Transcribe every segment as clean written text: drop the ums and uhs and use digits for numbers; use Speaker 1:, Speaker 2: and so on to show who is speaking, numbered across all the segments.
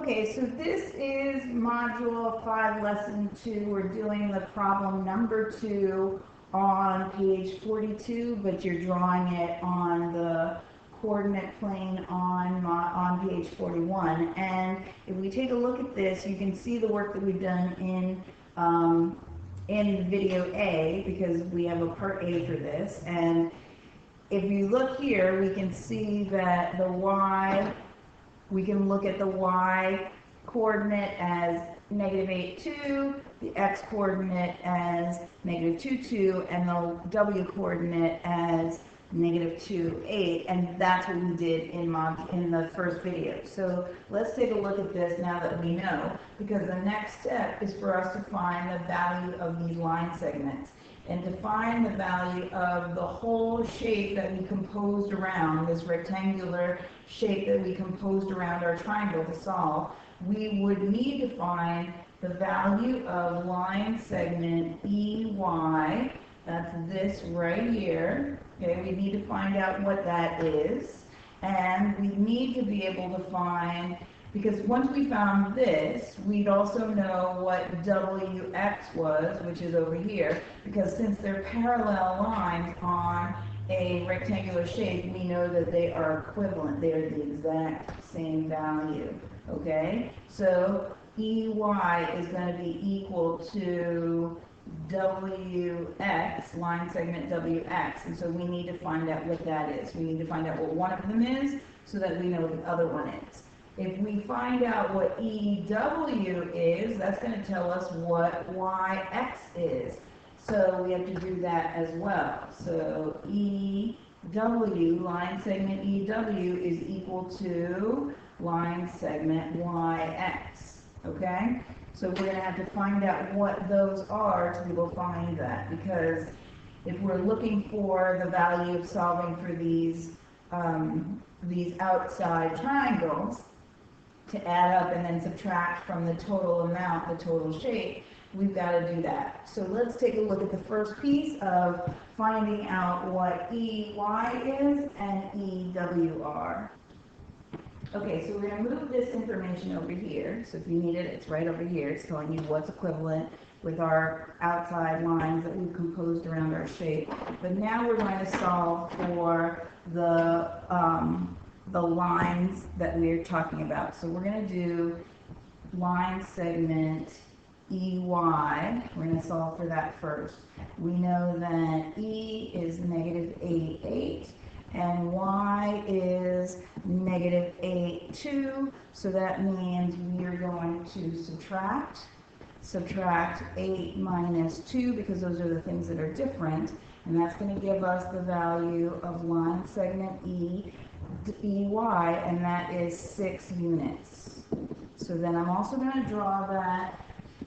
Speaker 1: Okay, so this is Module 5, Lesson 2. We're doing the problem number 2 on page 42, but you're drawing it on the coordinate plane on page 41. And if we take a look at this, you can see the work that we've done in video A, because we have a part A for this. And if you look here, we can see that the y, we can look at the y coordinate as negative 8, 2, the x coordinate as negative 2, 2, and the w coordinate as negative 2, 8, and that's what we did in the first video. So let's take a look at this now that we know, because the next step is for us to find the value of these line segments. And to find the value of the whole shape that we composed around, this rectangular shape that we composed around our triangle to solve, we would need to find the value of line segment EY, that's this right here. Okay, we need to find out what that is. And we need to be able to find, because once we found this, we'd also know what WX was, which is over here, because since they're parallel lines on a rectangular shape, we know that they are equivalent. They are the exact same value, okay? So EY is going to be equal to WX, line segment WX, and so we need to find out what that is. We need to find out what one of them is so that we know what the other one is. If we find out what EW is, that's going to tell us what YX is. So we have to do that as well. So EW, line segment EW, is equal to line segment YX. Okay? So we're going to have to find out what those are to be able to find that. Because if we're looking for the value of solving for these outside triangles, to add up and then subtract from the total amount, the total shape, we've got to do that. So let's take a look at the first piece of finding out what EY is and EW are. Okay, so we're going to move this information over here. So if you need it, it's right over here. It's telling you what's equivalent with our outside lines that we've composed around our shape. But now we're going to solve for the lines that we're talking about. So we're going to do line segment EY. We're going to solve for that first. We know that E is negative 8, 8, and Y is negative 8, 2. So that means we are going to subtract 8 minus 2, because those are the things that are different. And that's going to give us the value of line segment EY, and that is 6 units. So then I'm also going to draw that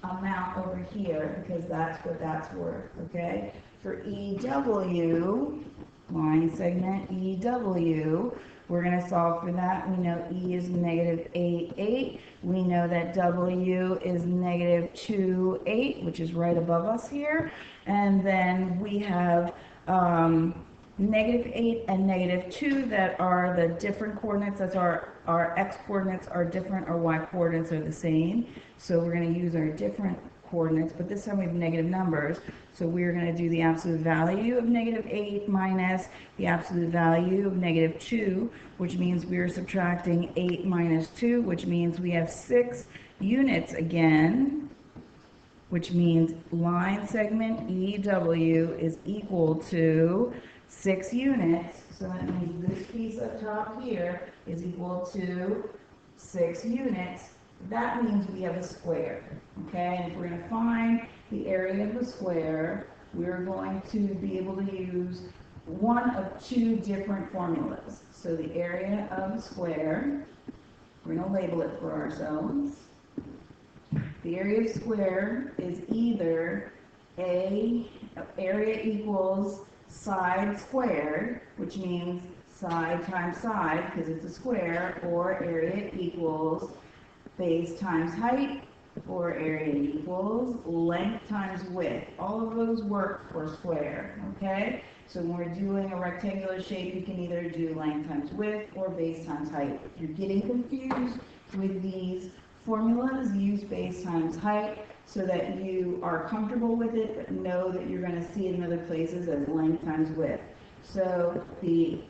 Speaker 1: amount over here, because that's what that's worth, okay? For EW, line segment EW, we're going to solve for that. We know E is negative 8, 8. We know that W is negative 2, 8, which is right above us here. And then we have negative 8 and negative 2 that are the different coordinates. That's our x coordinates are different, our y coordinates are the same. So we're going to use our different coordinates, but this time we have negative numbers. So we're going to do the absolute value of negative 8 minus the absolute value of negative 2, which means we're subtracting 8 minus 2, which means we have 6 units again, which means line segment EW is equal to 6 units. So that means this piece up top here is equal to 6 units. That means we have a square, okay? And if we're going to find the area of the square, we're going to be able to use one of 2 different formulas. So the area of the square, we're going to label it for ourselves. The area of square is either area equals side squared, which means side times side because it's a square, or area equals base times height, or area equals length times width. All of those work for square, okay? So when we're doing a rectangular shape, you can either do length times width or base times height. If you're getting confused with these formulas, use base times height so that you are comfortable with it, but know that you're going to see it in other places as length times width. So the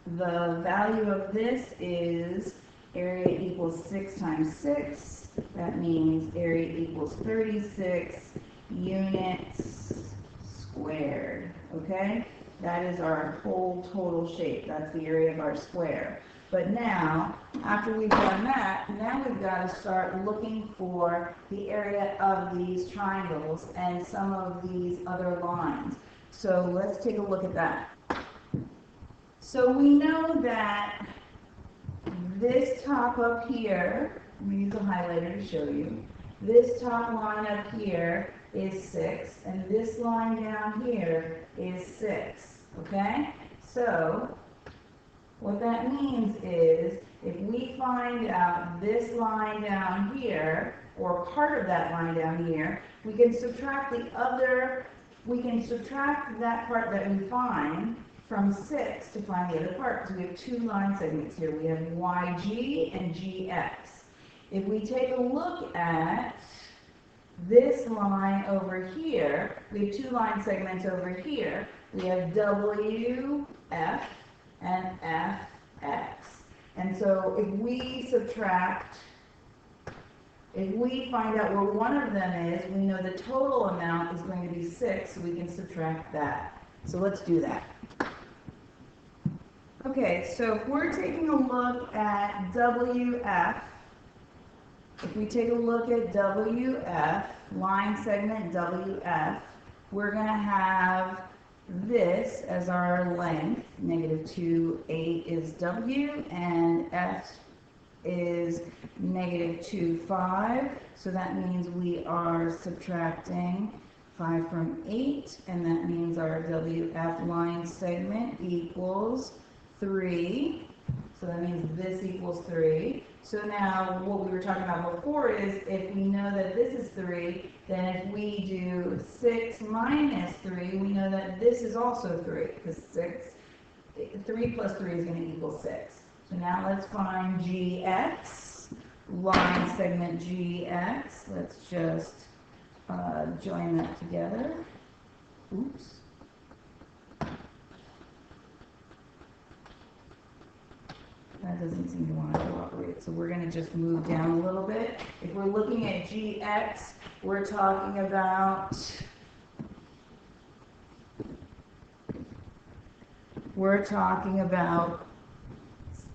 Speaker 1: value of this is area equals 6 times 6. That means area equals 36 units squared, okay? That is our whole total shape. That's the area of our square. But now, after we've done that, now we've got to start looking for the area of these triangles and some of these other lines. So let's take a look at that. So we know that this top up here, let me use a highlighter to show you, this top line up here is 6, and this line down here is 6, okay? So what that means is if we find out this line down here, or part of that line down here, we can subtract that part that we find from 6 to find the other part, because we have two line segments here. We have YG and GX. If we take a look at this line over here, we have two line segments over here. We have WF and FX. And so if we find out where one of them is, we know the total amount is going to be 6, so we can subtract that. So let's do that. Okay, so if we're taking a look at WF, if we take a look at WF, line segment WF, we're going to have this as our length, -2, 8 is W, and F is -2, 5. So that means we are subtracting 5 from 8, and that means our WF line segment equals 3. So that means this equals 3. So now what we were talking about before is if we know that this is 3, then if we do 6 minus 3, we know that this is also 3, because 3 plus 3 is going to equal 6. So now let's find GX, line segment GX. Let's just join that together. Oops. That doesn't seem to want to cooperate, so we're going to just move down a little bit. If we're looking at GX, we're talking about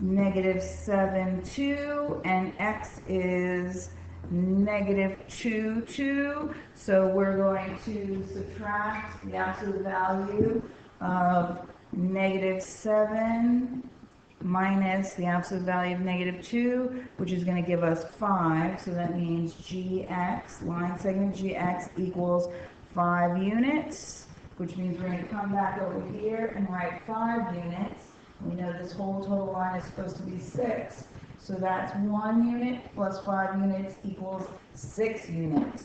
Speaker 1: -7, 2, and X is -2, 2. So we're going to subtract the absolute value of -7 minus the absolute value of -2, which is going to give us 5. So that means GX, line segment GX, equals 5 units, which means we're going to come back over here and write 5 units. We know this whole total line is supposed to be 6. So that's 1 unit plus 5 units equals 6 units.